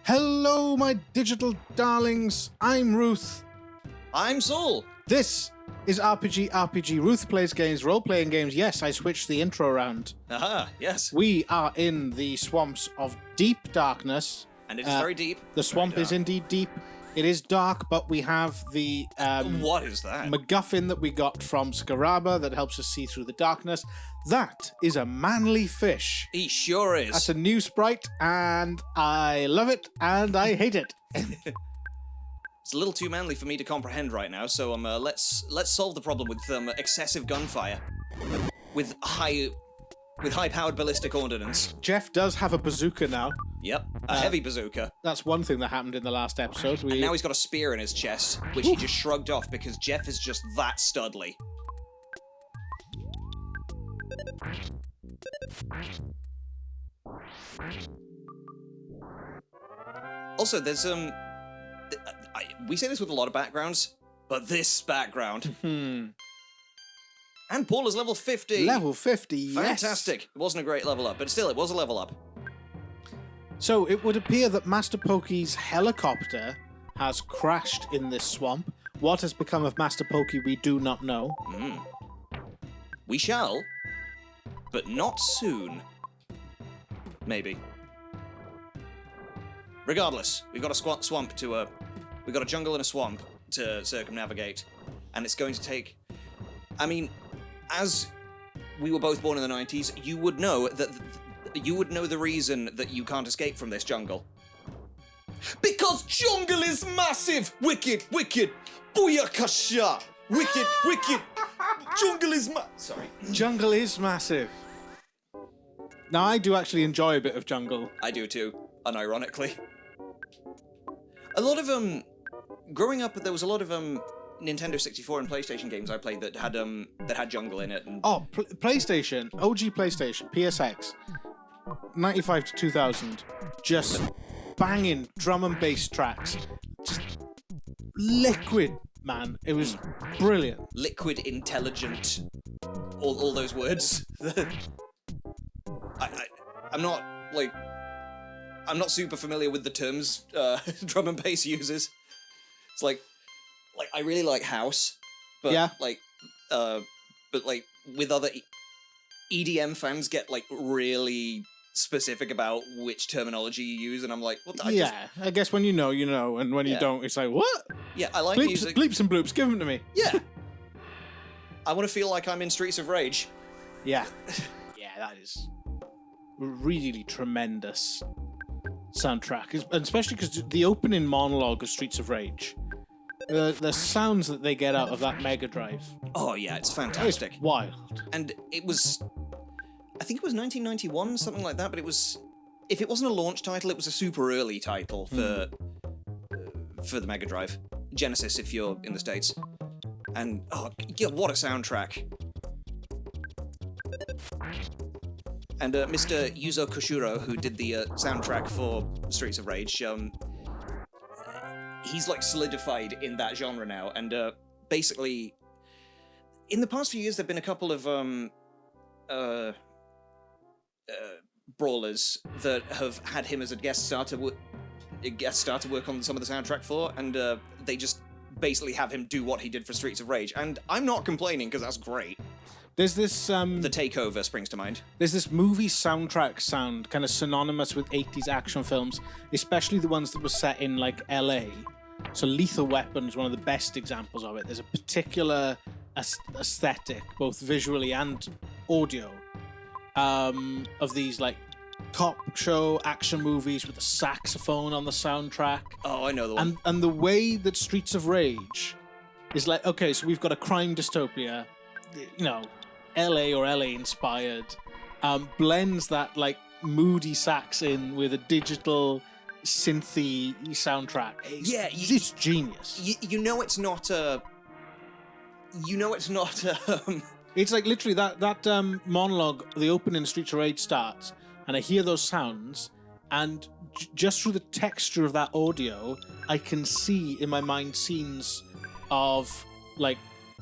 Hello, my digital darlings. I'm Ruth. I'm Saul. This is RPG. Ruth plays games, role-playing games. Yes, I switched the intro around. Aha, yes. We are in the swamps of deep darkness. And it is very deep. The swamp is indeed deep. It is dark, but we have the what is that? MacGuffin that we got from Scaraba that helps us see through the darkness. That is a manly fish. He sure is. That's a new sprite, and I love it, and I hate it. It's a little too manly for me to comprehend right now, so let's solve the problem with excessive gunfire. With high-powered ballistic ordnance. Jeff does have a bazooka now. Yep, a heavy bazooka. That's one thing that happened in the last episode. And now he's got a spear in his chest, which he just shrugged off because Jeff is just that studly. Also, there's we say this with a lot of backgrounds, but this background. And Paul is level 50. Level 50, yes. Fantastic. It wasn't a great level up, but still, it was a level up. So it would appear that Master Pokey's helicopter has crashed in this swamp. What has become of Master Pokey, we do not know. We shall, but not soon. Maybe. Regardless, we've got a swamp to we've got a jungle and a swamp to circumnavigate, and it's going to take. I mean, as we were both born in the 90s, you would know that you would know the reason that you can't escape from this jungle. Because jungle is massive! Wicked, wicked! Booyakasha! Wicked, wicked! Jungle is sorry. Jungle is massive. Now, I do actually enjoy a bit of jungle. I do too, unironically. A lot of, growing up, there was a lot of, Nintendo 64 and PlayStation games I played that had jungle in it. And... Oh, PlayStation, OG PlayStation, PSX, 95 to 2000, just banging drum and bass tracks, just liquid, man. It was brilliant. Liquid, intelligent, all those words. I'm not super familiar with the terms drum and bass uses. It's like I really like house, but yeah. With other EDM fans get like really specific about which terminology you use, and I'm like, what? I guess when you know, and when you don't, it's like, what? Yeah, I like bleeps, music. Bleeps and bloops, give them to me. Yeah. I want to feel like I'm in Streets of Rage. Yeah. Yeah, that is really tremendous soundtrack, and especially because the opening monologue of Streets of Rage, the sounds that they get out of that Mega Drive. Oh yeah, it's fantastic. It's wild. And it was, I think it was 1991, something like that. But it was, if it wasn't a launch title, it was a super early title for the Mega Drive, Genesis if you're in the States. And oh yeah, what a soundtrack! And Mr. Yuzo Koshiro, who did the soundtrack for Streets of Rage, he's like solidified in that genre now. And basically, in the past few years, there've been a couple of brawlers that have had him as a guest star to work on some of the soundtrack for, and they just basically have him do what he did for Streets of Rage. And I'm not complaining because that's great. There's this The Takeover springs to mind. There's this movie soundtrack sound kind of synonymous with 80s action films, especially the ones that were set in like LA. So Lethal Weapon is one of the best examples of it. There's a particular aesthetic, both visually and audio, of these like cop show action movies with the saxophone on the soundtrack. Oh, I know the one. And the way that Streets of Rage is like, okay, so we've got a crime dystopia, LA or LA inspired, blends that like moody sax in with a digital synthy soundtrack. It's genius. You know it's not It's like literally that monologue, the opening Streets of Rage starts, and I hear those sounds, and just through the texture of that audio, I can see in my mind scenes of like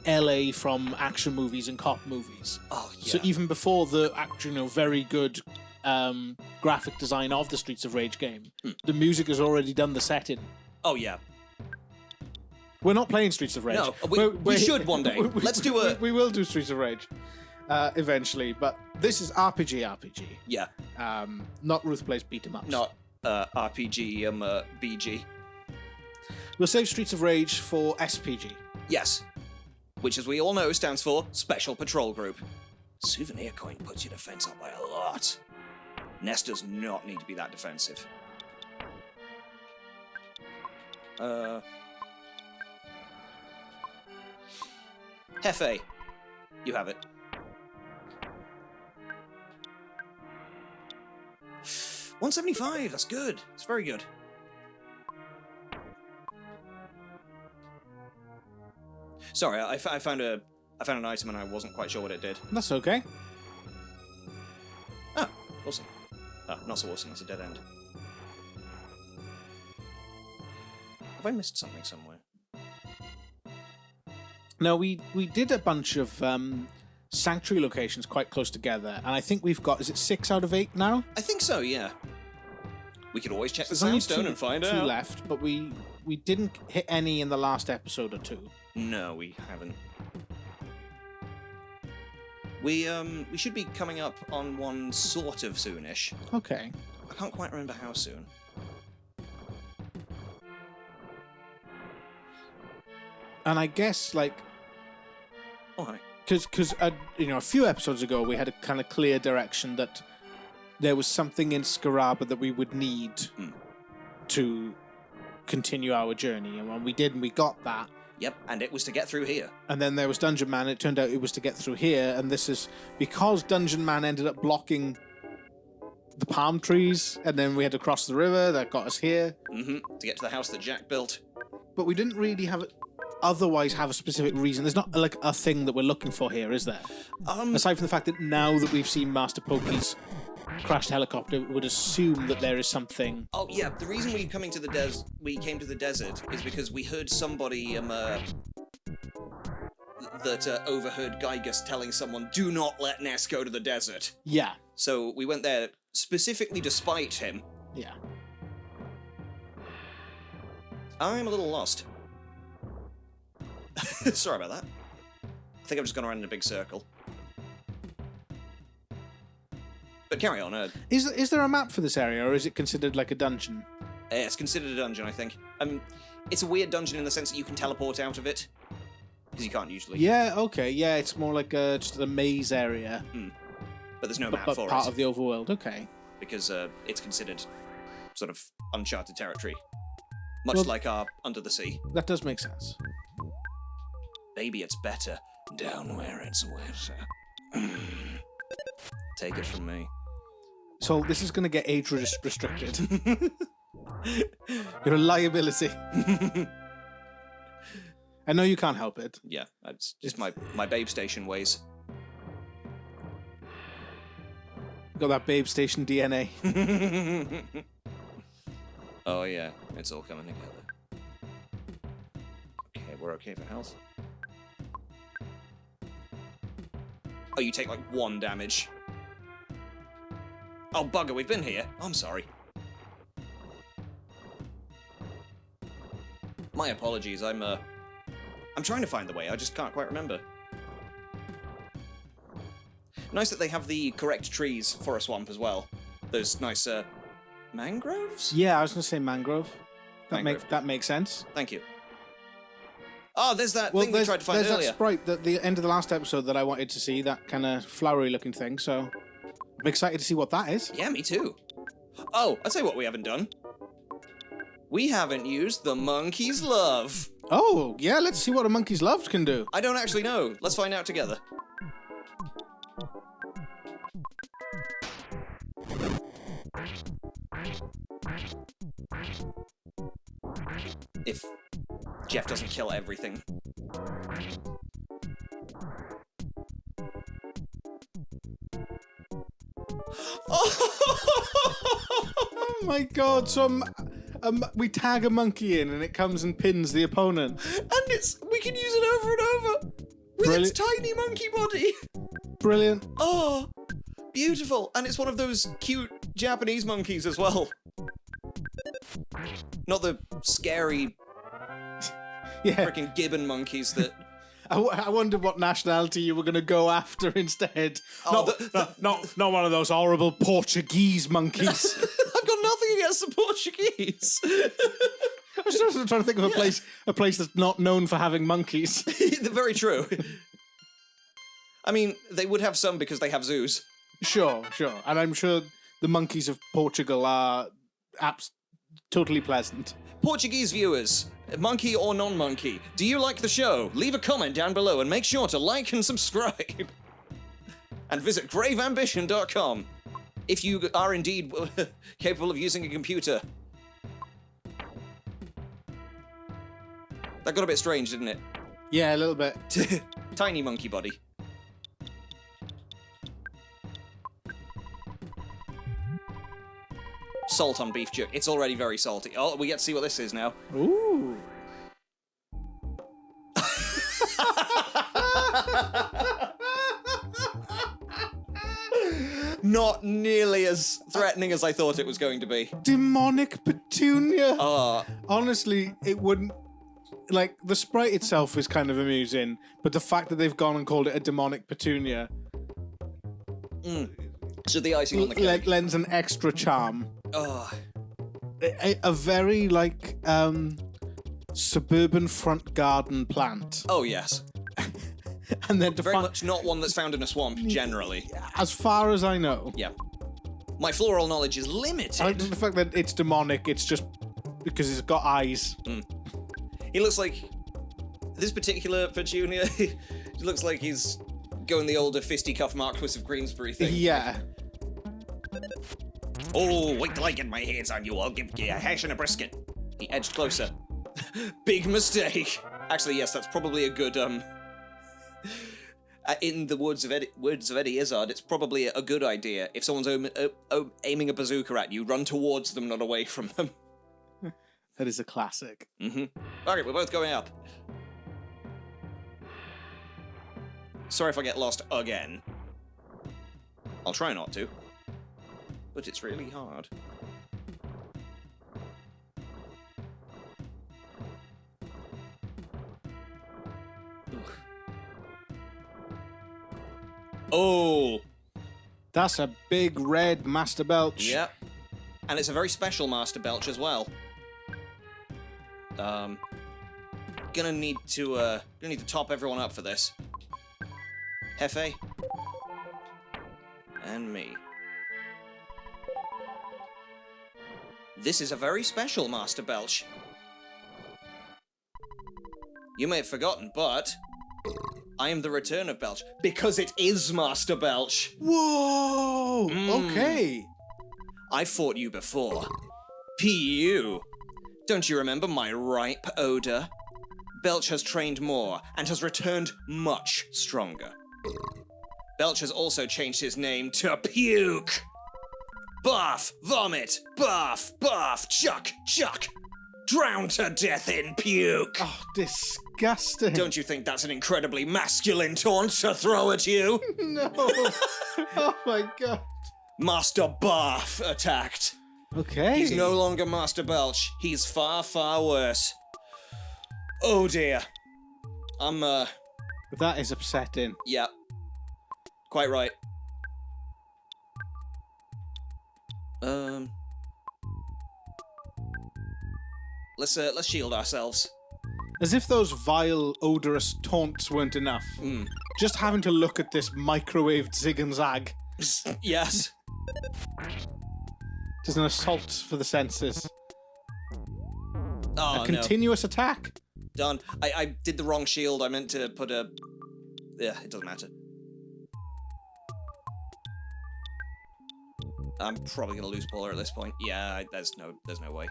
LA from action movies and cop movies. Oh yeah. So even before the very good graphic design of the Streets of Rage game. The music has already done the setting. Oh yeah. We're not playing Streets of Rage. No, we should one day. Let's do a. We will do Streets of Rage eventually, but this is RPG. Yeah. Not Ruth Plays Beat 'em Ups. Not RPG. BG. We'll save Streets of Rage for SPG. Yes. Which, as we all know, stands for Special Patrol Group. Souvenir coin puts your defense up by a lot. Ness does not need to be that defensive. Hefe, you have it. $175, that's good. It's very good. Sorry, I found an item and I wasn't quite sure what it did. That's okay. Ah, awesome. Ah, not so awesome, that's a dead end. Have I missed something somewhere? No, we did a bunch of sanctuary locations quite close together, and I think we've got, is it 6 out of 8 now? I think so, yeah. We could always check the There's only soundstone and find two out. left, but we didn't hit any in the last episode or two. No, we haven't. We should be coming up on one sort of soonish. Okay. I can't quite remember how soon. And I guess, like, Oh, hi. because a few episodes ago we had a kind of clear direction that there was something in Scaraba that we would need to continue our journey, and when we did, and we got that. Yep, and it was to get through here. And then there was Dungeon Man. It turned out it was to get through here, and this is because Dungeon Man ended up blocking the palm trees, and then we had to cross the river. That got us here. To get to the house that Jack built. But we didn't really otherwise have a specific reason. There's not like a thing that we're looking for here, is there? Aside from the fact that now that we've seen Master Pokey's crashed helicopter, we would assume that there is something. Oh yeah, the reason we came to the desert is because we heard somebody that overheard Gygus telling someone, "Do not let Ness go to the desert." Yeah. So we went there specifically to spite him. Yeah. I'm a little lost. Sorry about that. I think I've just gone around in a big circle. But carry on. Is there a map for this area, or is it considered like a dungeon? It's considered a dungeon, I think. It's a weird dungeon in the sense that you can teleport out of it. Because you can't usually. Yeah, okay. Yeah, it's more like just a maze area. But there's no map But for part it. of the overworld, okay. Because it's considered sort of uncharted territory. Much like our Under the Sea. That does make sense. Baby, it's better down where it's wetter. Take it from me. So this is going to get age restricted. You're a liability. I know you can't help it. Yeah, it's just my babe station ways. Got that babe station DNA. Oh yeah, it's all coming together. Okay, we're okay for health. Oh, you take like 1 damage. Oh, bugger, we've been here. I'm sorry. My apologies, I'm trying to find the way, I just can't quite remember. Nice that they have the correct trees for a swamp as well. Those nice, mangroves? Yeah, I was going to say mangrove. Mangrove. That makes sense. Thank you. Oh, there's that thing we tried to find earlier. earlier. There's that sprite at the end of the last episode that I wanted to see, that kind of flowery looking thing, so I'm excited to see what that is. Yeah, me too. Oh, I'll tell you what we haven't done. We haven't used the monkey's love. Oh, yeah, let's see what a monkey's love can do. I don't actually know. Let's find out together. If Jeff doesn't kill everything. Oh my god, so we tag a monkey in and it comes and pins the opponent. And we can use it over and over with its tiny monkey body. Brilliant. Oh, Beautiful, and it's one of those cute Japanese monkeys as well. Not the scary Yeah. freaking gibbon monkeys that... I wondered what nationality you were going to go after instead. Oh, Not one of those horrible Portuguese monkeys. I've got nothing against the Portuguese. I was just trying to think of a place that's not known for having monkeys. They're very true. I mean, they would have some because they have zoos. Sure. And I'm sure the monkeys of Portugal are totally pleasant. Portuguese viewers, monkey or non-monkey, do you like the show? Leave a comment down below and make sure to like and subscribe. And visit graveambition.com if you are indeed capable of using a computer. That got a bit strange, didn't it? Yeah, a little bit. Tiny monkey body. Salt on beef jerky. It's already very salty. Oh, we get to see what this is now. Ooh. Not nearly as threatening as I thought it was going to be. Demonic petunia. Ah, Honestly, it wouldn't... Like, the sprite itself is kind of amusing, but the fact that they've gone and called it a demonic petunia so the icing on the cake. lends an extra charm. Oh, A very, like, suburban front garden plant. oh yes. And then to Very find... much not one that's found in a swamp, generally. As far as I know. Yeah. My floral knowledge is I limited. like the fact that it's demonic, it's just because it's got eyes. He looks like... This particular petunia, he looks like he's going the older fisticuff Marquis of Greensbury thing. Yeah. Oh, wait till I get my hands on you. I'll give you a hash and a brisket. He edged closer. Big mistake. Actually, yes, that's probably a good, in the words of Eddie Izzard, it's probably a good idea. If someone's aiming a bazooka at you, run towards them, not away from them. That is a classic. Okay, we're both going up. Sorry if I get lost again. I'll try not to. But it's really hard. Oh! That's a big red Master Belch. Yep. And it's a very special Master Belch as well. Gonna need to top everyone up for this. Hefe. And me. This is a very special Master Belch. You may have forgotten, but I am the return of Belch, because it is Master Belch. Whoa! Okay. I fought you before. P.U. Don't you remember my ripe odor? Belch has trained more, and has returned much stronger. Belch has also changed his name to Puke. Barf, vomit, barf, barf, chuck, chuck. Drown to death in puke. Oh, disgusting. Don't you think that's an incredibly masculine taunt to throw at you? No. Oh my god. Master Barf attacked. Okay. He's no longer Master Belch. He's far, far worse. Oh dear. That is upsetting. Yeah. Quite right. Let's shield ourselves. As if those vile, odorous taunts weren't enough. Just having to look at this microwaved zig and zag. Yes. Just an assault for the senses. Oh, A continuous attack. Done. I did the wrong shield. I meant to put a... Yeah, it doesn't matter. I'm probably gonna lose Paula at this point. Yeah, there's no way.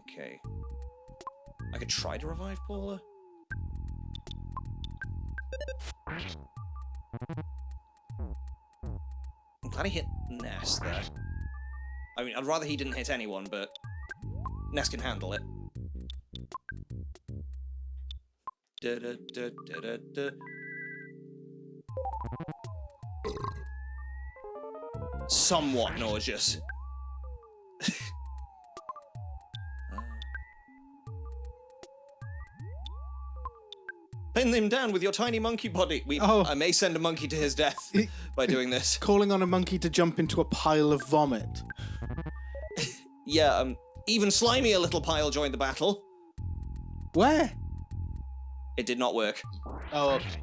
Okay. I could try to revive Paula. Glad he hit Ness there. I mean, I'd rather he didn't hit anyone, but Ness can handle it. Da, da, da, da, da, da. Somewhat nauseous. Pin him down with your tiny monkey body. I may send a monkey to his death by doing this. Calling on a monkey to jump into a pile of vomit. Yeah, even Slimy, a little pile, joined the battle. Where? It did not work. Oh, okay.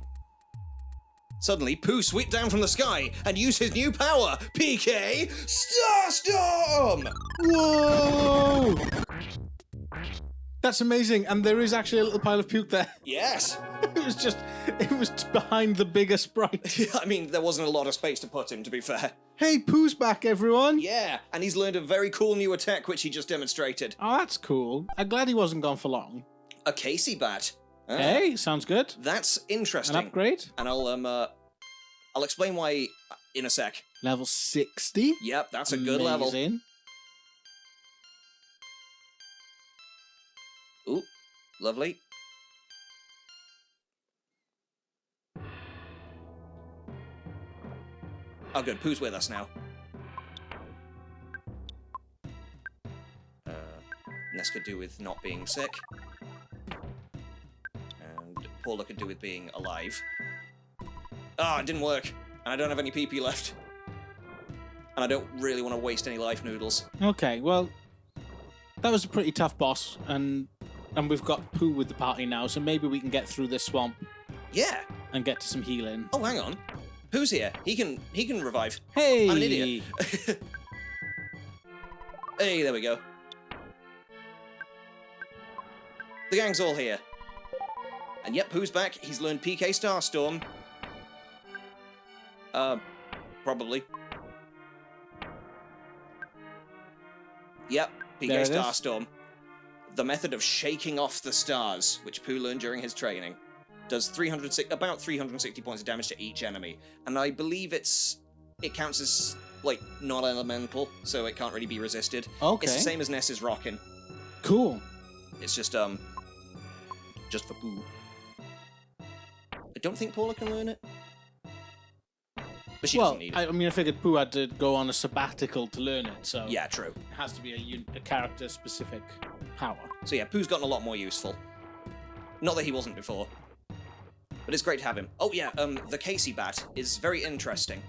Suddenly, Pooh swooped down from the sky and used his new power, PK Starstorm! Whoa! That's amazing, and there is actually a little pile of puke there. Yes. it was behind the bigger sprite. I mean, there wasn't a lot of space to put him, to be fair. Hey, Pooh's back, everyone. Yeah, and he's learned a very cool new attack, which he just demonstrated. Oh, that's cool. I'm glad he wasn't gone for long. A Casey bat. Hey, sounds good. That's interesting. An upgrade. And I'll explain why in a sec. Level 60. Yep, that's a good level. Amazing. Ooh, lovely. Oh, good. Pooh's with us now. Ness could do with not being sick. And Paula could do with being alive. Ah, it didn't work. And I don't have any PP left. And I don't really want to waste any life noodles. Okay, well, that was a pretty tough boss, and we've got Pooh with the party now, so maybe we can get through this swamp. Yeah. And get to some healing. Oh, hang on. Pooh's here. He can revive. Hey! I'm an idiot. Hey, there we go. The gang's all here. And yep, Pooh's back. He's learned PK Starstorm. Probably. Yep, PK Starstorm. The method of shaking off the stars, which Pooh learned during his training. Does about 360 points of damage to each enemy. And I believe it counts as, like, non-elemental, so it can't really be resisted. Okay. It's the same as Ness's Rockin'. Cool. It's just for Pooh. I don't think Paula can learn it. But she doesn't need it. I mean, I figured Pooh had to go on a sabbatical to learn it, so... Yeah, true. It has to be a character-specific power. So yeah, Pooh's gotten a lot more useful. Not that he wasn't before. But it's great to have him. Oh yeah, the Casey bat is very interesting.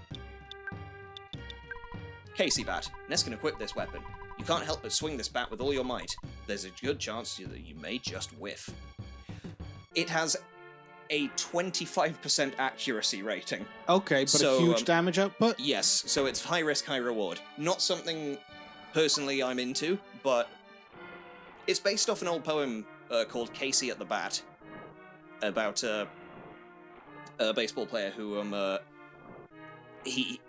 Casey bat. Ness can equip this weapon. You can't help but swing this bat with all your might. There's a good chance that you may just whiff. It has a 25% accuracy rating. Okay, but a huge damage output? Yes, so it's high risk, high reward. Not something personally I'm into, but it's based off an old poem called Casey at the Bat, about a baseball player who he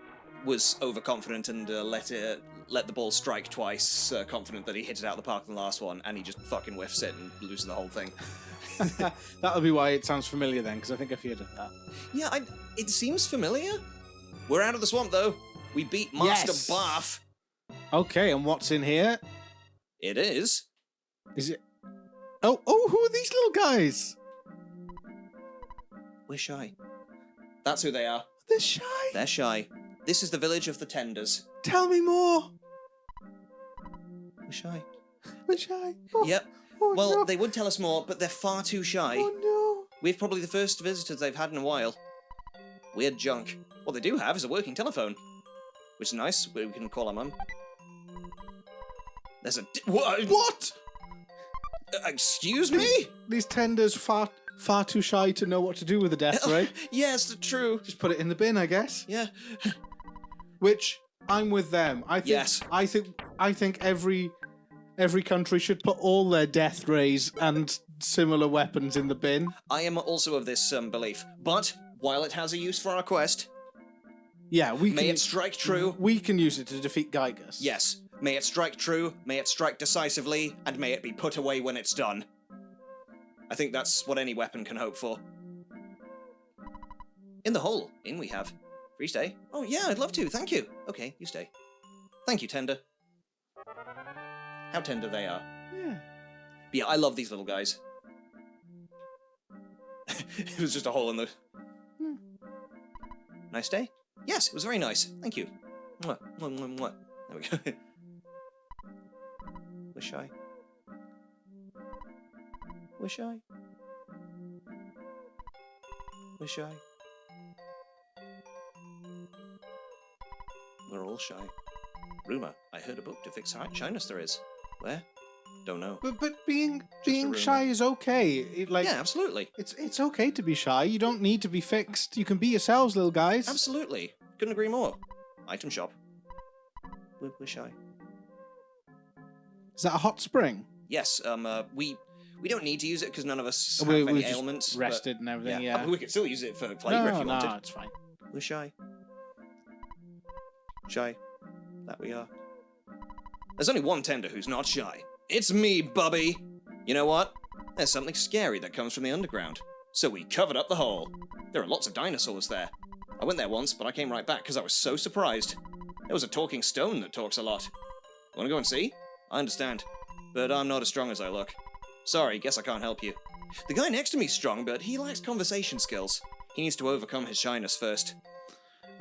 was overconfident and let the ball strike twice, confident that he hit it out of the park in the last one, and he just fucking whiffs it and loses the whole thing. That'll be why it sounds familiar then, because I think I've heard of that. Yeah, it seems familiar. We're out of the swamp, though. We beat Master Barf. Okay, and what's in here? It is. Is it... Oh, who are these little guys? We're shy. That's who they are. They're shy? They're shy. This is the village of the Tenders. Tell me more. We're shy. We're shy. Oh. Yep. Oh, well, no. they would tell us more, but they're far too shy. Oh, no. We're probably the first visitors they've had in a while. Weird junk. What they do have is a working telephone, which is nice. We can call our mum. There's a... What? Excuse me? These Tenders far too shy to know what to do with the death ray. Yes, true. Just put it in the bin, I guess. Yeah. Which, I'm with them. I think, yes. I think every country should put all their death rays and similar weapons in the bin. I am also of this belief, but while it has a use for our quest, yeah, may it strike true. We can use it to defeat Gygus. Yes, may it strike true, may it strike decisively, and may it be put away when it's done. I think that's what any weapon can hope for. In the hole, in we have. Free stay? Oh, yeah, I'd love to. Thank you. Okay, you stay. Thank you, Tenda. How tender they are. Yeah. But yeah, I love these little guys. It was just a hole in the... Nice day? Yes, it was very nice. Thank you. Mwah, mwah, mwah, mwah. There we go. Wish I... Wish I... Wish I... We're all shy. Rumour, I heard a book to fix shyness there is. Where? Don't know. But being rumor. shy is okay. Yeah, absolutely. It's okay to be shy. You don't need to be fixed. You can be yourselves, little guys. Absolutely. Couldn't agree more. Item shop. We're shy. Is that a hot spring? Yes, we don't need to use it because none of us have We any just ailments. rested and everything, Yeah. yeah. We could still use it for flavour if you wanted. No, it's fine. We're shy. Shy. That we are. There's only one Tenda who's not shy. It's me, Bubby! You know what? There's something scary that comes from the underground. So we covered up the hole. There are lots of dinosaurs there. I went there once, but I came right back because I was so surprised. There was a talking stone that talks a lot. Wanna go and see? I understand. But I'm not as strong as I look. Sorry, guess I can't help you. The guy next to me's strong, but he lacks conversation skills. He needs to overcome his shyness first.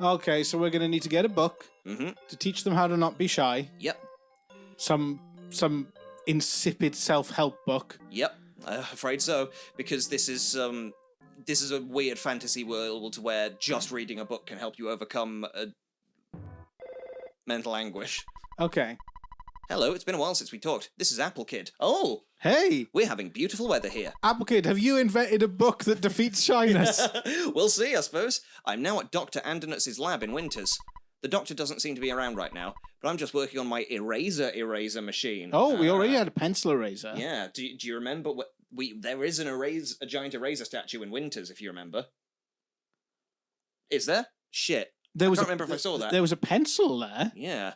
Okay, so we're going to need to get a book to teach them how to not be shy. Yep. Some insipid self-help book. Yep. Afraid so, because this is a weird fantasy world where just reading a book can help you overcome mental anguish. Okay. Hello, it's been a while since we talked. This is Apple Kid. Oh! Hey! We're having beautiful weather here. Apple Kid, have you invented a book that defeats shyness? We'll see, I suppose. I'm now at Dr. Andernutz's lab in Winters. The doctor doesn't seem to be around right now, but I'm just working on my eraser machine. Oh, we already had a pencil eraser. Yeah, do you remember what there is a giant eraser statue in Winters, if you remember. Is there? Shit. I can't remember if I saw that. There was a pencil there. Yeah.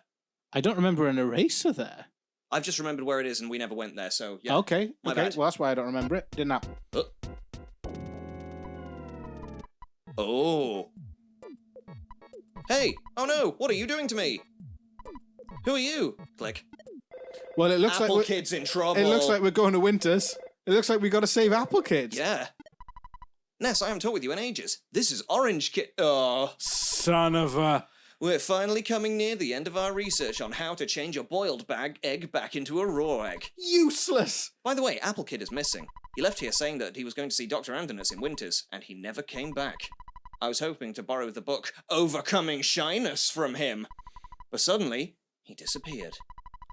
I don't remember an eraser there. I've just remembered where it is and we never went there, so yeah. Okay, My okay. bad. Well, that's why I don't remember it. Didn't happen. Oh. Hey! Oh no! What are you doing to me? Who are you? Click. Well, it looks Apple like Kid's in trouble. it looks like we're going to Winters. It looks like we got to save Apple Kid. Yeah. Ness, I haven't talked with you in ages. This is Orange Kid. Oh. Son of a... We're finally coming near the end of our research on how to change a boiled egg back into a raw egg. Useless! By the way, Apple Kid is missing. He left here saying that he was going to see Dr. Andernus in Winters, and he never came back. I was hoping to borrow the book Overcoming Shyness from him. But suddenly, he disappeared.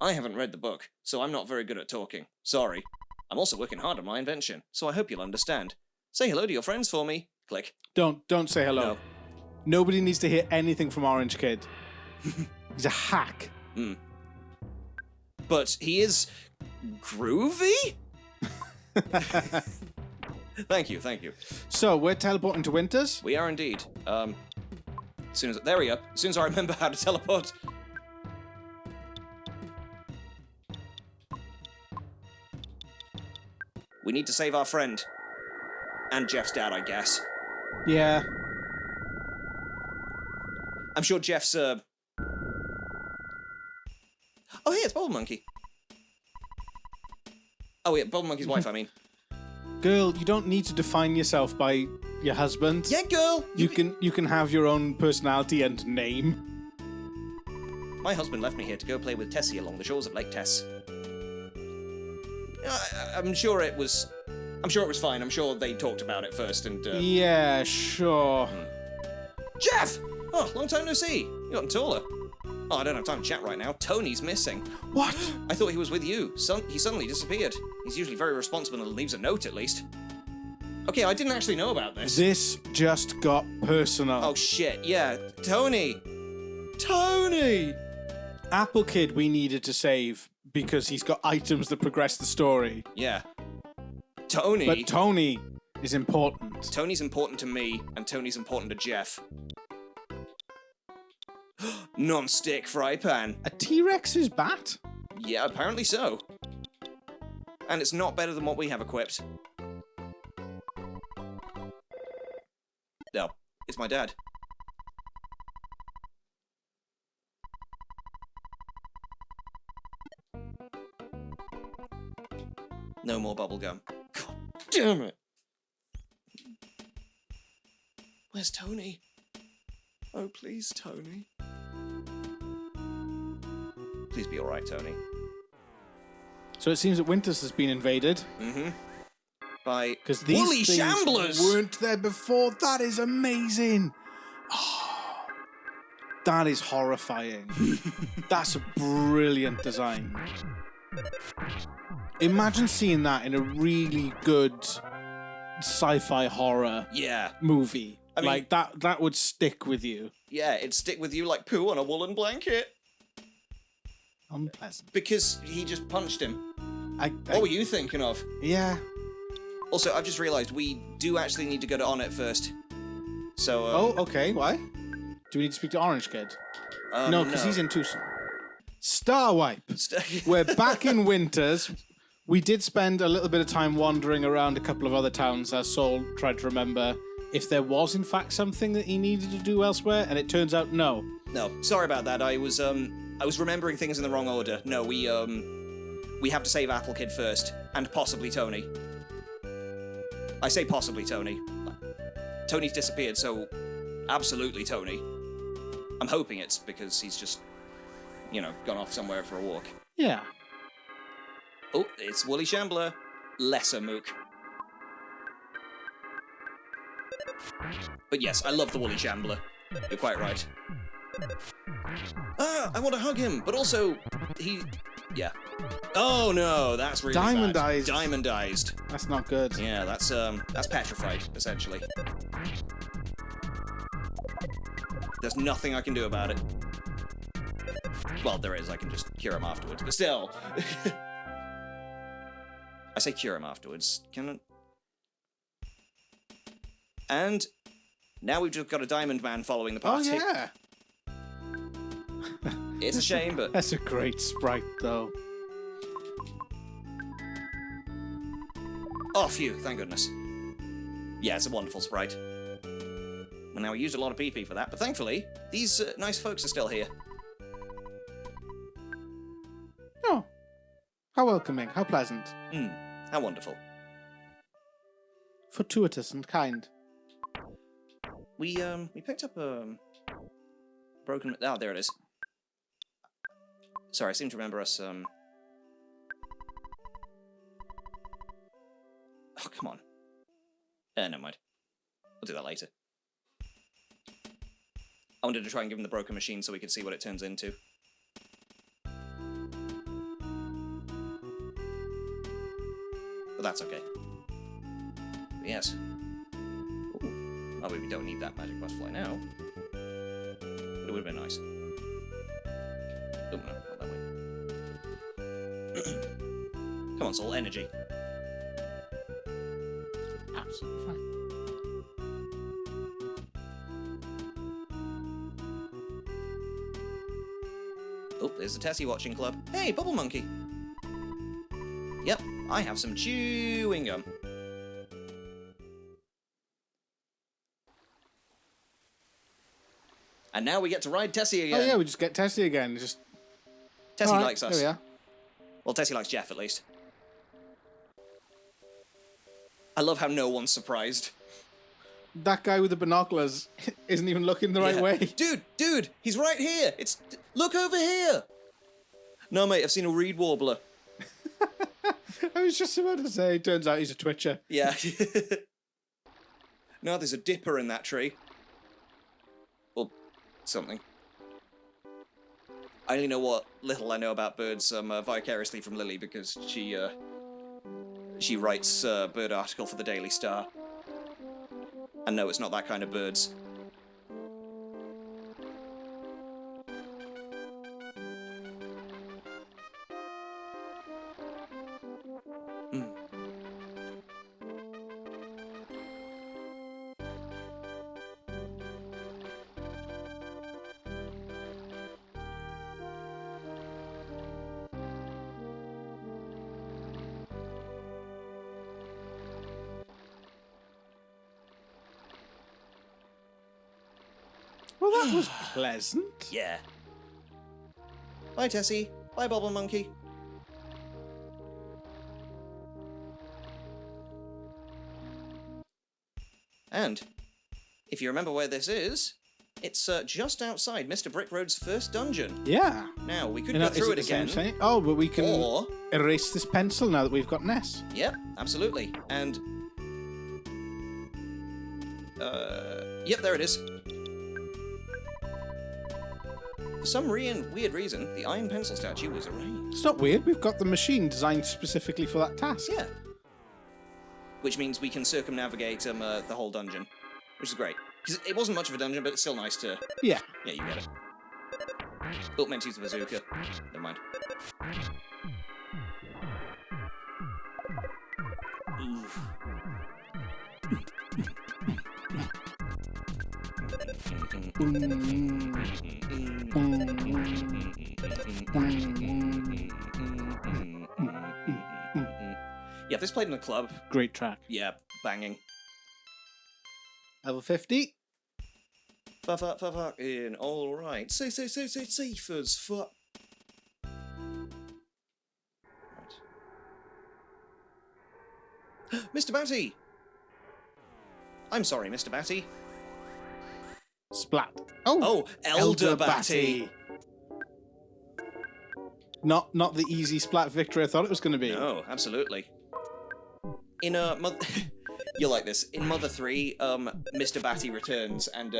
I haven't read the book, so I'm not very good at talking. Sorry. I'm also working hard on my invention, so I hope you'll understand. Say hello to your friends for me. Click. Don't say hello. No. Nobody needs to hear anything from Orange Kid. He's a hack. But he is groovy? Thank you. So, we're teleporting to Winters? We are indeed. There we go. As soon as I remember how to teleport. We need to save our friend. And Jeff's dad, I guess. Yeah. I'm sure Jeff's, Oh, hey, it's Bubble Monkey. Oh, yeah, Bubble Monkey's wife, I mean. Girl, you don't need to define yourself by your husband. Yeah, girl! You can have your own personality and name. My husband left me here to go play with Tessie along the shores of Lake Tess. I'm sure it was fine. I'm sure they talked about it first and, Yeah, sure. Jeff! Oh, long time no see. You gotten taller. Oh, I don't have time to chat right now. Tony's missing. What? I thought he was with you. He suddenly disappeared. He's usually very responsible and leaves a note, at least. Okay, I didn't actually know about this. This just got personal. Oh, shit. Yeah, Tony! Apple Kid we needed to save because he's got items that progress the story. Yeah. Tony! But Tony is important. Tony's important to me, and Tony's important to Jeff. Non-stick fry pan. A T-Rex's bat? Yeah, apparently so. And it's not better than what we have equipped. No, it's my dad. No more bubblegum. God damn it! Where's Tony? Oh, please, Tony. Please be alright, Tony. So it seems that Winters has been invaded. Mm-hmm. By Because these woolly things shamblers! weren't there before. That is amazing. Oh, that is horrifying. That's a brilliant design. Imagine seeing that in a really good sci-fi horror movie. I mean, like that would stick with you. Yeah, it'd stick with you like poo on a woolen blanket. Unpleasant. Because he just punched him. What were you thinking of? Yeah. Also, I've just realised we do actually need to go to On It first. So. Oh, okay. Why? Do we need to speak to Orange Kid? No, because he's in Tucson. Star Wipe. We're back in Winters. We did spend a little bit of time wandering around a couple of other towns as Saul tried to remember if there was in fact something that he needed to do elsewhere, and it turns out no. No, sorry about that. I was remembering things in the wrong order. No, we have to save Apple Kid first, and possibly Tony. I say possibly Tony. Tony's disappeared, so absolutely Tony. I'm hoping it's because he's just, gone off somewhere for a walk. Yeah. Oh, it's Woolly Shambler. Lesser Mook. But yes, I love the Woolly Shambler. You're quite right. I want to hug him, but also, yeah. Oh no, that's really Diamondized. bad. Diamondized. That's not good. Yeah, that's petrified, essentially. There's nothing I can do about it. Well, there is, I can just cure him afterwards, but still. I say cure him afterwards. Can I... And now we've just got a Diamond Man following the party. Oh, yeah. It's a shame, but... That's a great sprite, though. Oh, phew, thank goodness. Yeah, it's a wonderful sprite. Well, now we used a lot of PP for that, but thankfully, these nice folks are still here. Oh. How welcoming, how pleasant. How wonderful. Fortuitous and kind. We picked up a broken... Oh, there it is. Sorry, I seem to remember us, Oh, come on. Never mind. We'll do that later. I wanted to try and give him the broken machine so we could see what it turns into. But that's okay. But yes. Ooh. Oh, we don't need that magic butterfly now. But it would have been nice. Oh, no, not that way. Come on, Soul, energy. Absolutely fine. Oh, there's the Tessie Watching Club. Hey, Bubble Monkey! Yep, I have some chewing gum. And now we get to ride Tessie again. Oh yeah, we just get Tessie again. Tessie right, likes us. There we are. Well, Tessie likes Jeff, at least. I love how no one's surprised. That guy with the binoculars isn't even looking the right way. Dude, he's right here. Look over here. No, mate, I've seen a reed warbler. I was just about to say, turns out he's a twitcher. Yeah. No, there's a dipper in that tree. Or something. I only know what little I know about birds vicariously from Lily because she writes a bird article for the Daily Star. And no, it's not that kind of birds. Well, that was pleasant. Yeah. Bye, Tessie. Bye, Bubble Monkey. And if you remember where this is, it's just outside Mr. Brickroad's first dungeon. Yeah. Now, we could go through it again. Oh, but we can Or... erase this pencil now that we've got Ness. Yep, absolutely. And... yep, there it is. For some weird reason, the iron pencil statue was erased. It's not weird. We've got the machine designed specifically for that task. Yeah. Which means we can circumnavigate the whole dungeon, which is great. Because it wasn't much of a dungeon, but it's still nice to... Yeah. Yeah, you get it. Oh, meant to use the bazooka. Never mind. Yeah, if this played in a club... Great track. Yeah, banging. Level 50. Fuck in. All right. Say, safe as fuck. Right. Mr. Batty! I'm sorry, Mr. Batty. Splat. Oh, Elder Batty! Not the easy splat victory I thought it was going to be. No, absolutely. In you'll like this. In Mother 3, Mr. Batty returns, and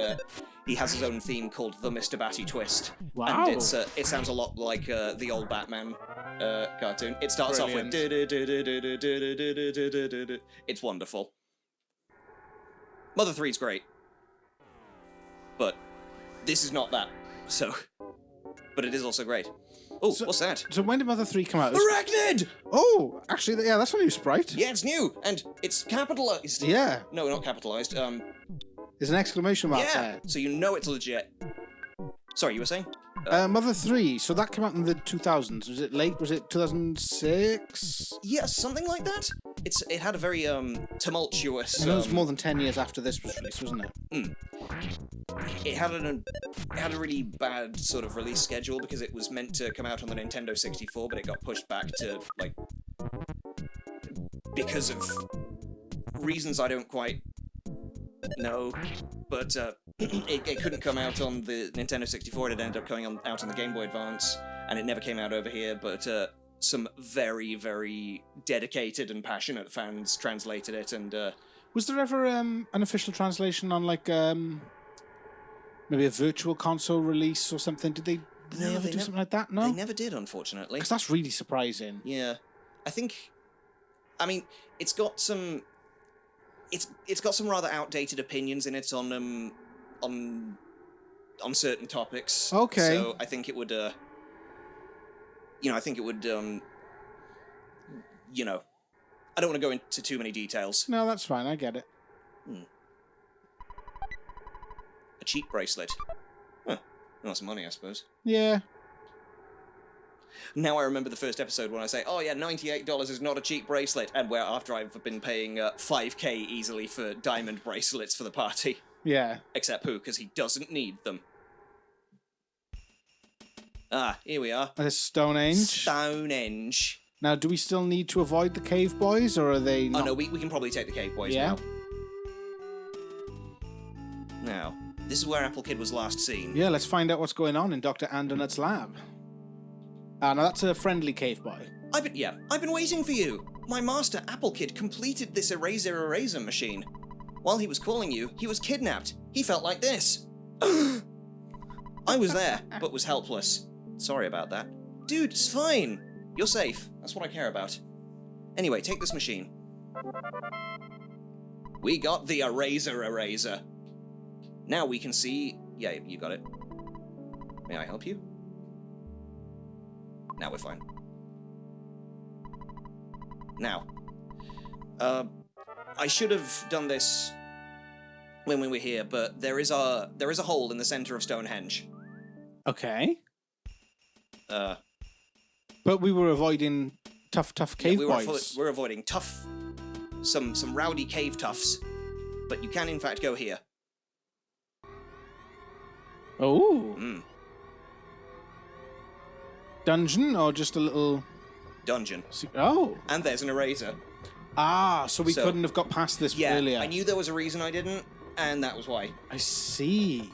he has his own theme called the Mr. Batty Twist. Wow. And it sounds a lot like the old Batman cartoon. It starts off with... It's wonderful. Mother 3's great. But this is not that, so... But it is also great. Oh, what's that? So when did Mother 3 come out? Arachnid! Oh, actually, yeah, that's a new sprite. Yeah, it's new, and it's capitalized. Yeah. No, not capitalized. There's an exclamation mark there. So you know it's legit. Sorry, you were saying? Mother 3, so that came out in the 2000s. Was it late? Was it 2006? Yeah, something like that. It had a very tumultuous... I know it was more than 10 years after this was released, wasn't it? It had a really bad sort of release schedule because it was meant to come out on the Nintendo 64, but it got pushed back to, like... because of reasons I don't quite know, but it couldn't come out on the Nintendo 64, it ended up coming out on the Game Boy Advance, and it never came out over here, but some very, very dedicated and passionate fans translated it, and... Was there ever an official translation on, like, maybe a virtual console release or something? Did they ever do something like that? No? They never did, unfortunately. Because that's really surprising. Yeah. I think... I mean, it's got some... It's got some rather outdated opinions in it on certain topics. Okay. So I think it would, I think it would, I don't want to go into too many details. No, that's fine. I get it. A cheap bracelet. Huh. That's money, I suppose. Yeah. Now I remember the first episode when I say, oh yeah, $98 is not a cheap bracelet, and where after I've been paying $5K easily for diamond bracelets for the party. Yeah. Except Pooh, because he doesn't need them. Ah, here we are. There's Stonehenge. Stonehenge. Now, do we still need to avoid the cave boys, or are they not? Oh no, we can probably take the cave boys Yeah. now. Now, this is where Apple Kid was last seen. Yeah, let's find out what's going on in Dr. Andonut's lab. Now that's a friendly cave boy. I've been waiting for you. My master, Apple Kid, completed this eraser machine. While he was calling you, he was kidnapped. He felt like this. I was there, but was helpless. Sorry about that. Dude, it's fine. You're safe. That's what I care about. Anyway, take this machine. We got the eraser. Now we can see... Yeah, you got it. May I help you? Now we're fine. Now, I should have done this when we were here, but there is a hole in the center of Stonehenge. Okay. But we were avoiding tough cave boys. We're avoiding some rowdy cave toughs, but you can in fact go here. Oh. Dungeon or just a little... Dungeon. Oh. And there's an eraser. Ah, so we couldn't have got past this earlier. I knew there was a reason I didn't, and that was why. I see.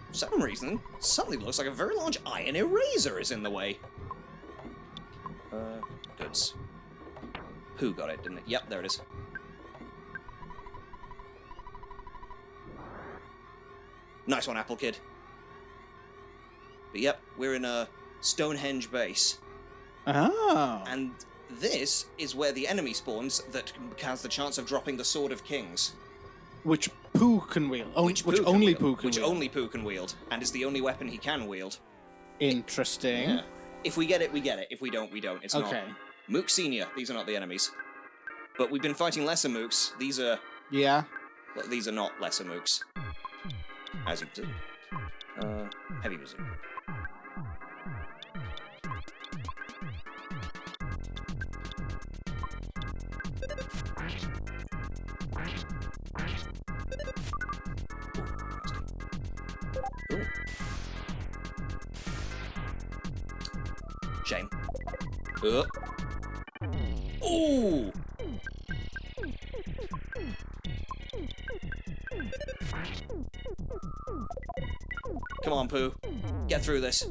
For some reason, suddenly looks like a very large iron eraser is in the way. Goods. Who got it, didn't it? Yep, there it is. Nice one, Apple Kid. But yep, we're in a Stonehenge Base. Oh. And this is where the enemy spawns that has the chance of dropping the Sword of Kings. Which Pooh can wield. Which only Pooh can wield. Which only Pooh can wield, and is the only weapon he can wield. Interesting. Yeah. If we get it, we get it. If we don't, we don't. It's okay. not. Mook Senior, these are not the enemies. But we've been fighting lesser mooks. These are... Yeah. Well, these are not lesser mooks. As you can see. Heavy bazooka. Ooh. Shame. Ooh! Come on, Pooh. Get through this.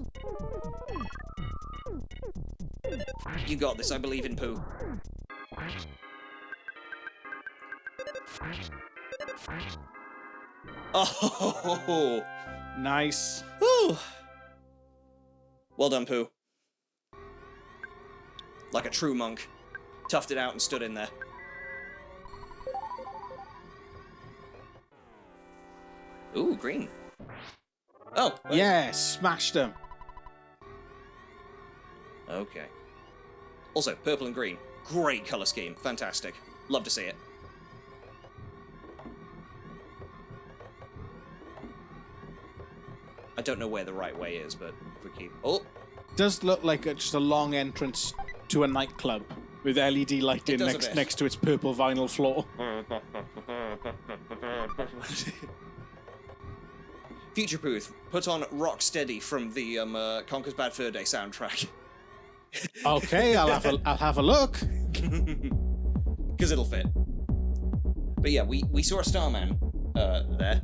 You got this, I believe in Pooh. Oh! Nice. Whew. Well done, Pooh. Like a true monk. Toughed it out and stood in there. Ooh, green. Oh! Wait. Yeah, smashed him. Okay. Also, purple and green. Great colour scheme. Fantastic. Love to see it. I don't know where the right way is, but if we keep... Oh! Does look like just a long entrance to a nightclub with LED lighting next to its purple vinyl floor. Future Booth, put on Rock Steady from the Conker's Bad Fur Day soundtrack. Okay, I'll have a look. Because it'll fit. But yeah, we saw a Starman there.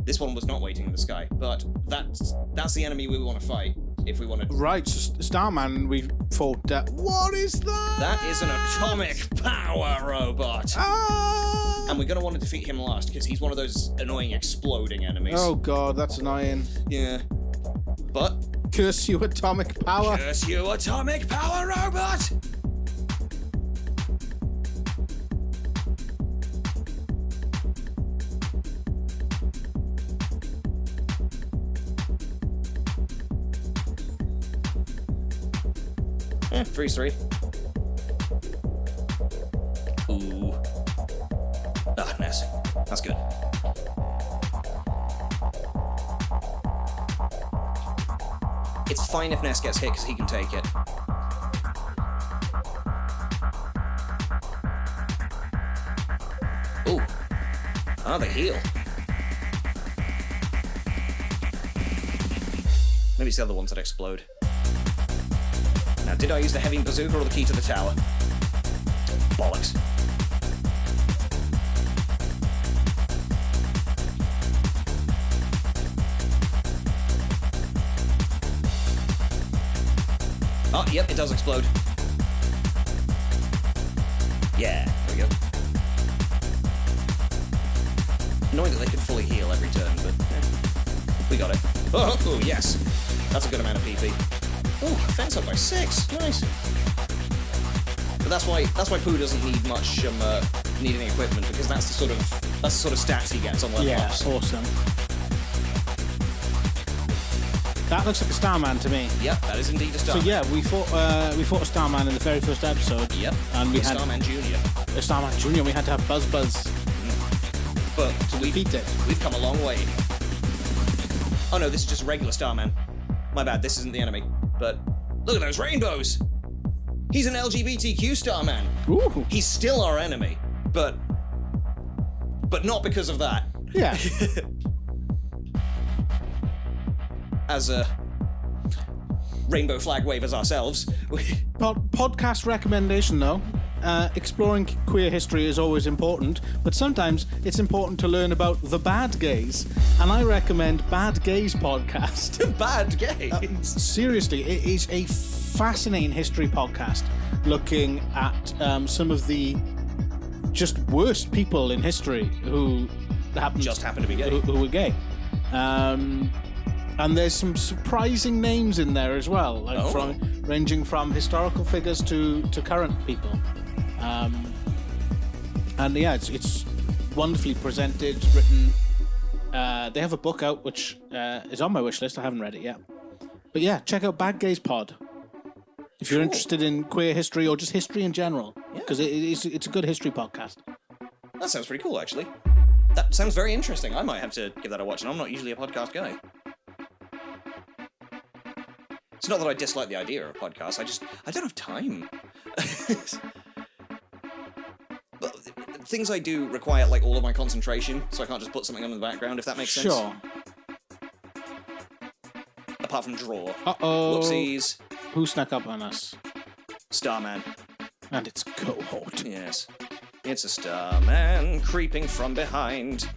This one was not waiting in the sky, but that's the enemy we want to fight if we want to. Right, so Starman, we fought. What is that? That is an atomic power robot. Ah! And we're gonna want to defeat him last because he's one of those annoying exploding enemies. Oh god, that's annoying. Yeah. But curse you, atomic power. Curse you, atomic power robot. Yeah, 3-3. Ooh. Ah, nice. That's good. It's fine if Ness gets hit because he can take it. Ooh. Ah, they heal. Maybe it's the other ones that explode. Now, did I use the heavy bazooka or the key to the tower? Bollocks. Oh, yep, it does explode. Yeah, there we go. Annoying that they could fully heal every turn, but we got it. Oh, yes. That's a good amount of PP. Oh, fence up by 6. Nice. But that's why Pooh doesn't need much need any equipment, because that's the sort of stats he gets on level ups. Yeah, awesome. That looks like a Starman to me. Yep, that is indeed a Starman. So yeah, we fought a Starman in the very first episode. Yep. And we had Starman Junior. A Starman Junior. We had to have Buzz. But to defeat it. We've come a long way. Oh no, this is just a regular Starman. My bad, this isn't the enemy. But look at those rainbows! He's an LGBTQ Starman. Ooh. He's still our enemy, but not because of that. Yeah. As rainbow flag wavers ourselves. Podcast recommendation, though. exploring queer history is always important, but sometimes it's important to learn about the bad gays. And I recommend Bad Gays podcast. Bad gays. Seriously, it is a fascinating history podcast looking at some of the just worst people in history who happen to be gay. Who were gay. And there's some surprising names in there as well, like ranging from historical figures to current people. And yeah, it's wonderfully presented, written. They have a book out which is on my wish list. I haven't read it yet. But yeah, check out Bad Gays Pod if you're interested in queer history or just history in general, because it's a good history podcast. That sounds pretty cool, actually. That sounds very interesting. I might have to give that a watch, and I'm not usually a podcast guy. It's not that I dislike the idea of a podcast, I don't have time. But things I do require, like, all of my concentration, so I can't just put something on in the background, if that makes sense. Sure. Apart from draw. Uh-oh. Whoopsies. Who snuck up on us? Starman. And it's cohort. Yes. It's a Starman creeping from behind.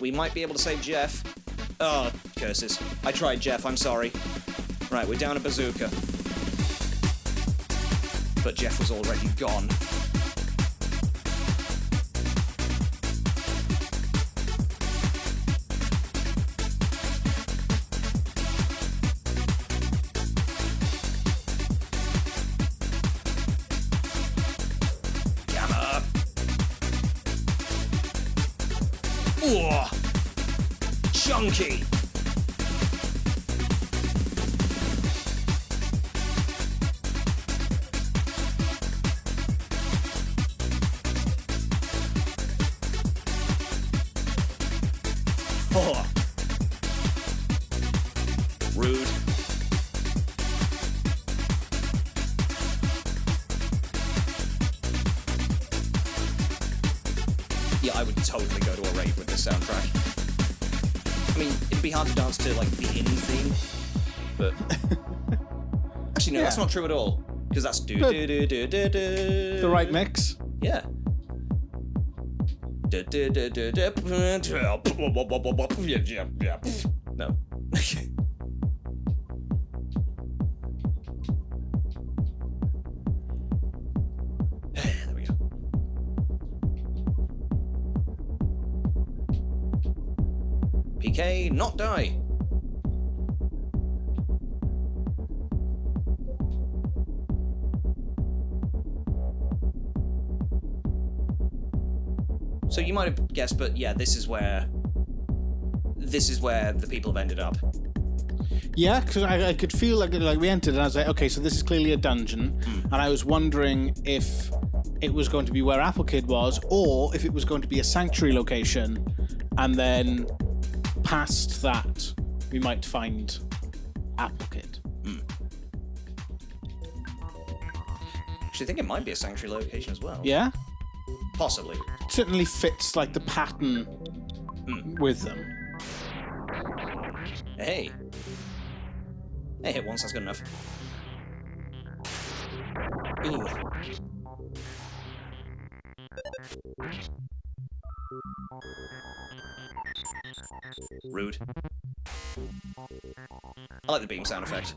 We might be able to save Jeff. Oh, curses. I tried, Jeff, I'm sorry. Right, we're down a bazooka. But Jeff was already gone. Gamma! Ooh! Chunky! Oh. Rude. Yeah, I would totally go to a rave with this soundtrack. I mean, it'd be hard to dance to, like, the in theme, but... Actually, no, that's not true at all, because that's do-do-do-do-do-do. The right mix. Yeah. No. There we go. PK, not die. So you might have guessed, but yeah, this is where the people have ended up. Yeah, because I could feel like we entered and I was like, okay, so this is clearly a dungeon, and I was wondering if it was going to be where Apple Kid was, or if it was going to be a sanctuary location, and then past that we might find Apple Kid. Actually, I think it might be a sanctuary location as well. Yeah? Possibly. It certainly fits like the pattern with them. Hey. Hey, hit once, that's good enough. Ooh. Rude. I like the beam sound effect.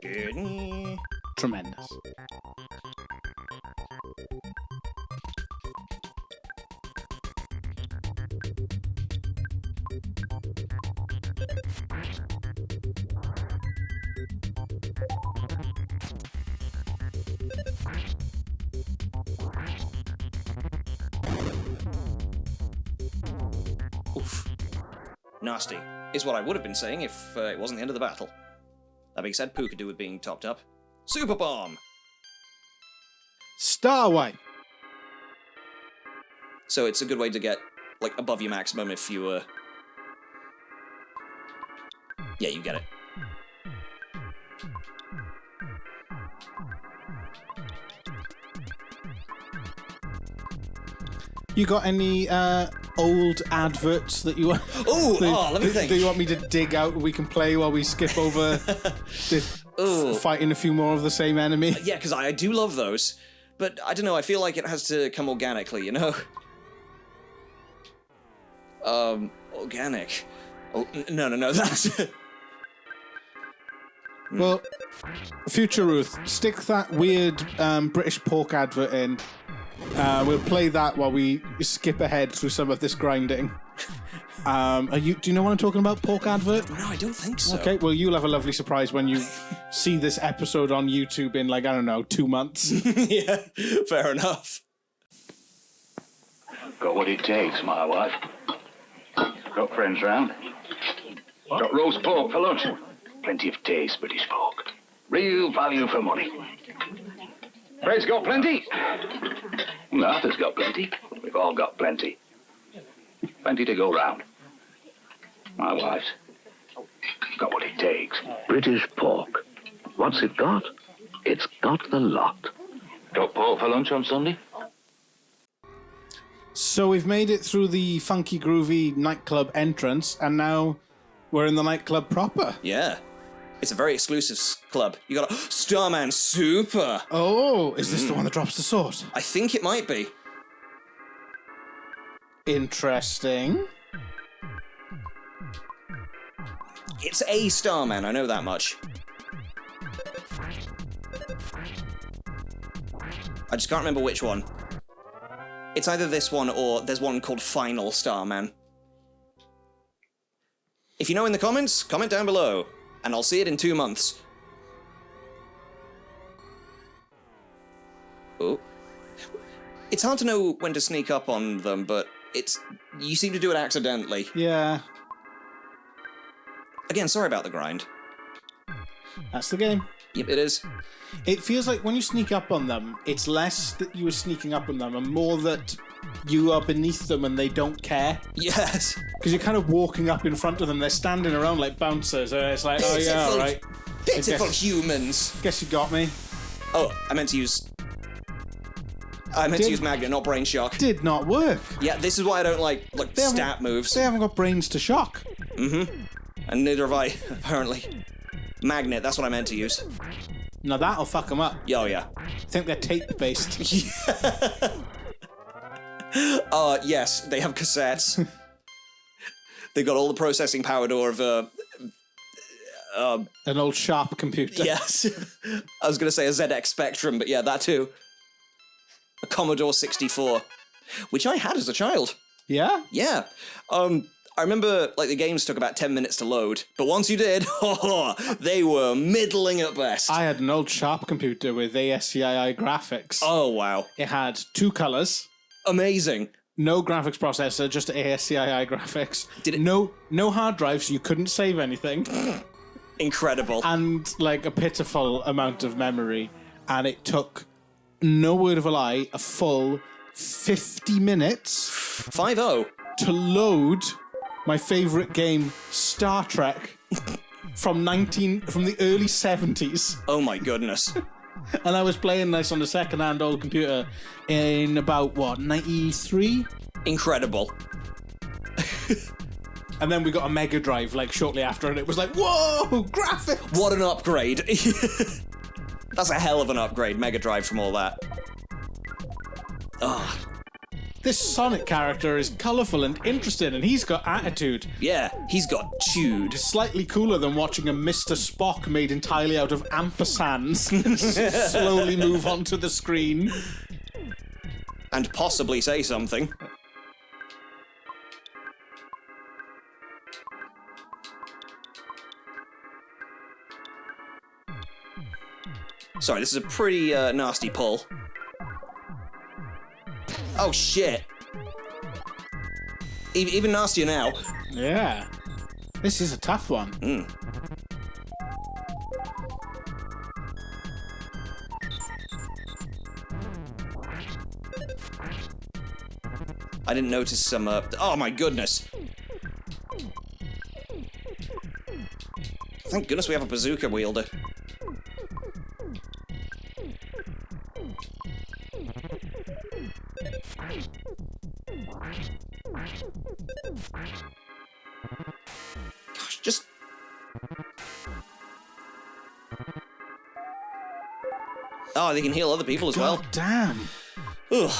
Good. Tremendous. Oof. Nasty is what I would have been saying if it wasn't the end of the battle. That being said, Pooh could do with being topped up. Super Bomb! Starwipe! So it's a good way to get, like, above your maximum if you, Yeah, you get it. You got any old adverts that you want? Let me think. Do you want me to dig out? We can play while we skip over this fighting a few more of the same enemy. Yeah, because I do love those. But I don't know, I feel like it has to come organically, you know? Organic. Oh, no, that's... Well, future Ruth, stick that weird British pork advert in. We'll play that while we skip ahead through some of this grinding. Do you know what I'm talking about, pork advert? No, I don't think so. Okay, well, you'll have a lovely surprise when you see this episode on YouTube in, like, I don't know, 2 months. Yeah, fair enough. Got what it takes, my wife. Got friends round. Got roast pork for lunch. Plenty of taste, British folk. Real value for money. Fred's got plenty. Arthur's got plenty. We've all got plenty. Plenty to go round. My wife's got what it takes. British pork. What's it got? It's got the lot. Got pork for lunch on Sunday? So we've made it through the funky, groovy nightclub entrance, and now we're in the nightclub proper. Yeah. It's a very exclusive club. You got a Starman Super. Oh, is this the one that drops the sword? I think it might be. Interesting. It's a Starman, I know that much. I just can't remember which one. It's either this one or there's one called Final Starman. If you know in the comments, comment down below, and I'll see it in 2 months. Oh. It's hard to know when to sneak up on them, but you seem to do it accidentally. Yeah. Again, sorry about the grind. That's the game. Yep, it is. It feels like when you sneak up on them, it's less that you are sneaking up on them and more that you are beneath them and they don't care. Yes. Because you're kind of walking up in front of them. They're standing around like bouncers. It's like, oh yeah, all right. Pitiful humans. Guess you got me. Oh, I meant to use Magnet, not Brain Shock. Did not work. Yeah, this is why I don't like stat moves. They haven't got brains to shock. Mm-hmm. And neither have I, apparently. Magnet, that's what I meant to use. Now that'll fuck them up. Oh, yeah. I think they're tape-based. Yes, they have cassettes. They've got all the processing power of an old Sharp computer. Yes. I was going to say a ZX Spectrum, but yeah, that too. A Commodore 64, which I had as a child. Yeah? Yeah. I remember, like, the games took about 10 minutes to load, but once you did, they were middling at best. I had an old Sharp computer with ASCII graphics. Oh, wow. It had 2 colors. Amazing. No graphics processor, just ASCII graphics. Did it? No hard drive, so you couldn't save anything. Incredible. And, like, a pitiful amount of memory. And it took, no word of a lie, a full 50 minutes 5-0 to load my favorite game, Star Trek, from the early 70s. Oh my goodness. And I was playing this on a second-hand old computer in about, 93? Incredible. And then we got a Mega Drive, like, shortly after, and it was like, whoa, graphics! What an upgrade. That's a hell of an upgrade, Mega Drive from all that. Ugh. This Sonic character is colourful and interesting, and he's got attitude. Yeah, he's got chewed. Slightly cooler than watching a Mr. Spock made entirely out of ampersands slowly move onto the screen. And possibly say something. Sorry, this is a pretty nasty pull. Oh, shit. Even nastier now. Yeah. This is a tough one. I didn't notice some, oh my goodness. Thank goodness we have a bazooka wielder. Gosh, just... Oh, they can heal other people as well. God damn. Ugh.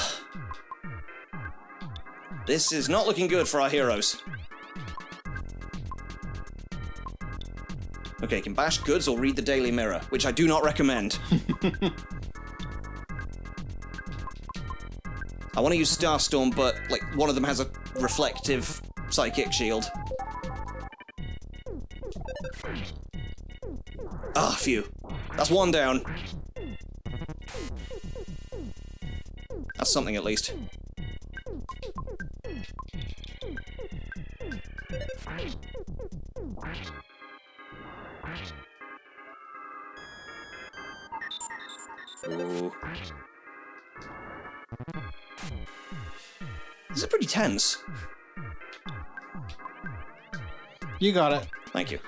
This is not looking good for our heroes. Okay, can bash goods or read the Daily Mirror, which I do not recommend. I want to use Starstorm, but like one of them has a reflective psychic shield. Ah, phew. That's one down. That's something at least. Ooh. This is pretty tense. You got it. Thank you.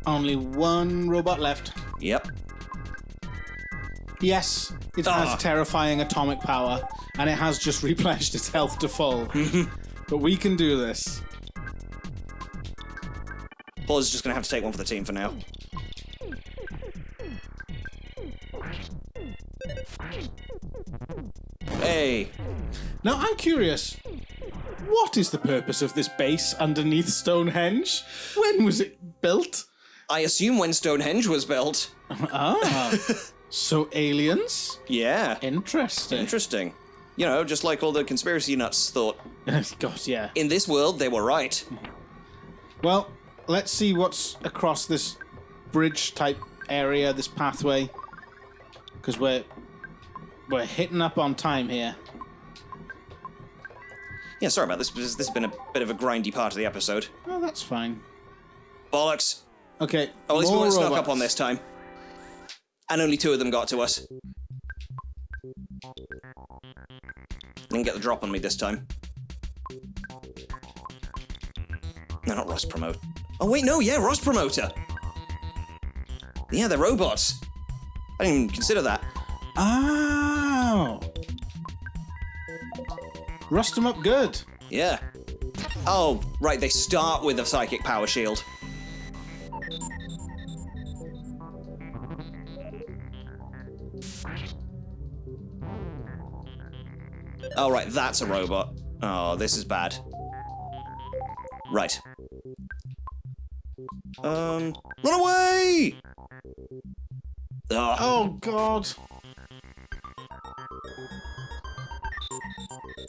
Only one robot left. Yep. Yes, it has terrifying atomic power, and it has just replenished its health to full. But we can do this. Paul's just gonna have to take one for the team for now. Hey! Now, I'm curious. What is the purpose of this base underneath Stonehenge? When was it built? I assume when Stonehenge was built. Ah, so aliens? Yeah. Interesting. Interesting. You know, just like all the conspiracy nuts thought. God, yeah. In this world, they were right. Well, let's see what's across this bridge-type area, this pathway. Because we're hitting up on time here. Yeah, sorry about this. This has been a bit of a grindy part of the episode. Oh, that's fine. Bollocks. Okay, Oh, at least we more weren't snuck robots. up on this time. And only 2 of them got to us. Didn't get the drop on me this time. No, not Rust Promote. Oh, wait, no, yeah, Rust Promoter. Yeah, they're robots. I didn't even consider that. Oh. Rust them up good. Yeah. Oh, right, they start with a psychic power shield. Oh, right, that's a robot. Oh, this is bad. Right. Run away! Ugh. Oh, God.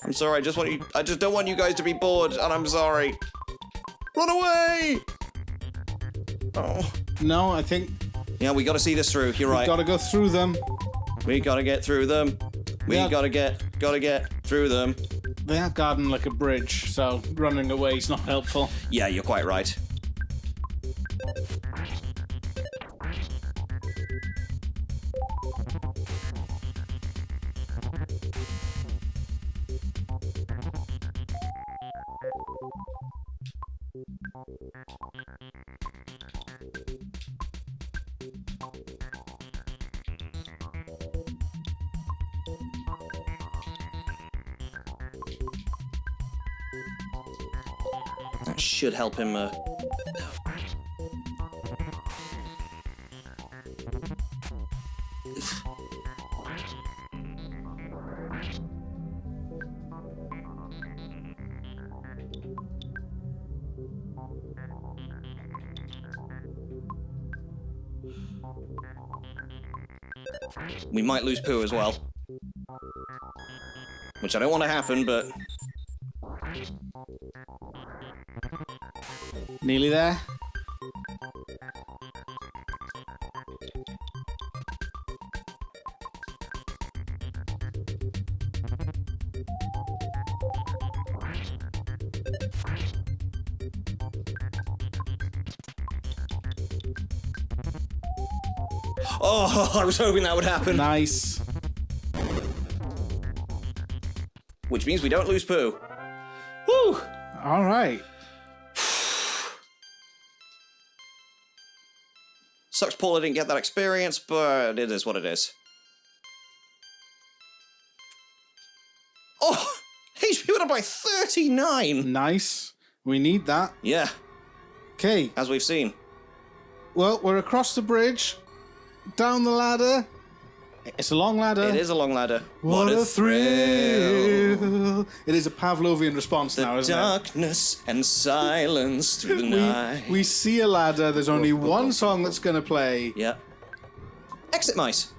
I'm sorry, I just don't want you guys to be bored, and I'm sorry. Run away! Oh. No, I think Yeah, we gotta see this through, you're right. we've got to go through them. We gotta get through them. We Yeah. gotta get through them. They are guarding like a bridge, so running away is not helpful. Yeah, you're quite right. That should help him, we might lose Pooh as well. Which I don't want to happen, but... Nearly there. Oh, I was hoping that would happen. Nice. Which means we don't lose Pooh. Woo! All right. Sucks Paula didn't get that experience, but it is what it is. Oh! HP went up by 39! Nice. We need that. Yeah, Okay. as we've seen. Well, we're across the bridge. down the ladder. It's a long ladder. It is a long ladder. What a thrill. It is a Pavlovian response now, isn't it? Darkness and silence through the night. We see a ladder. There's only one song that's going to play. Yeah. Exit mice.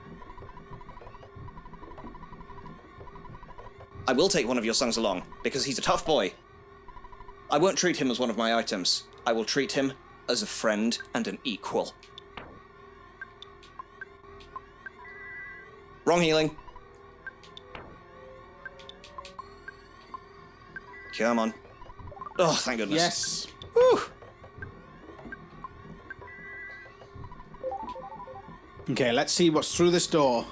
I will take one of your songs along, because he's a tough boy. I won't treat him as one of my items. I will treat him as a friend and an equal. Wrong healing. Come on. Oh, thank goodness. Yes. Whew. Okay, let's see what's through this door.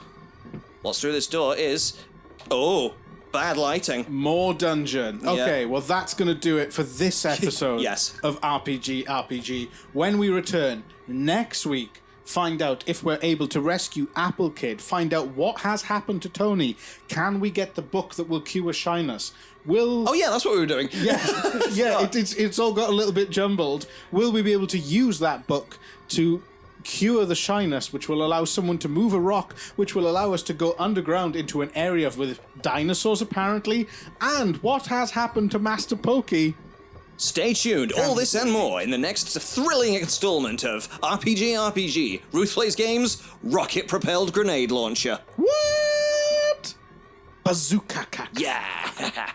What's through this door is... Oh, bad lighting. More dungeon. Okay, well that's going to do it for this episode Yes. of RPG. When we return next week, find out if we're able to rescue Apple Kid, find out what has happened to Tony. Can we get the book that will cure shyness? Oh yeah, that's what we were doing. Yeah, it's all got a little bit jumbled. Will we be able to use that book to cure the shyness, which will allow someone to move a rock, which will allow us to go underground into an area with dinosaurs apparently? And what has happened to Master Pokey? Stay tuned. All this and more in the next thrilling installment of RPG. Ruth Plays Games, rocket-propelled grenade launcher. What? Bazooka. Yeah.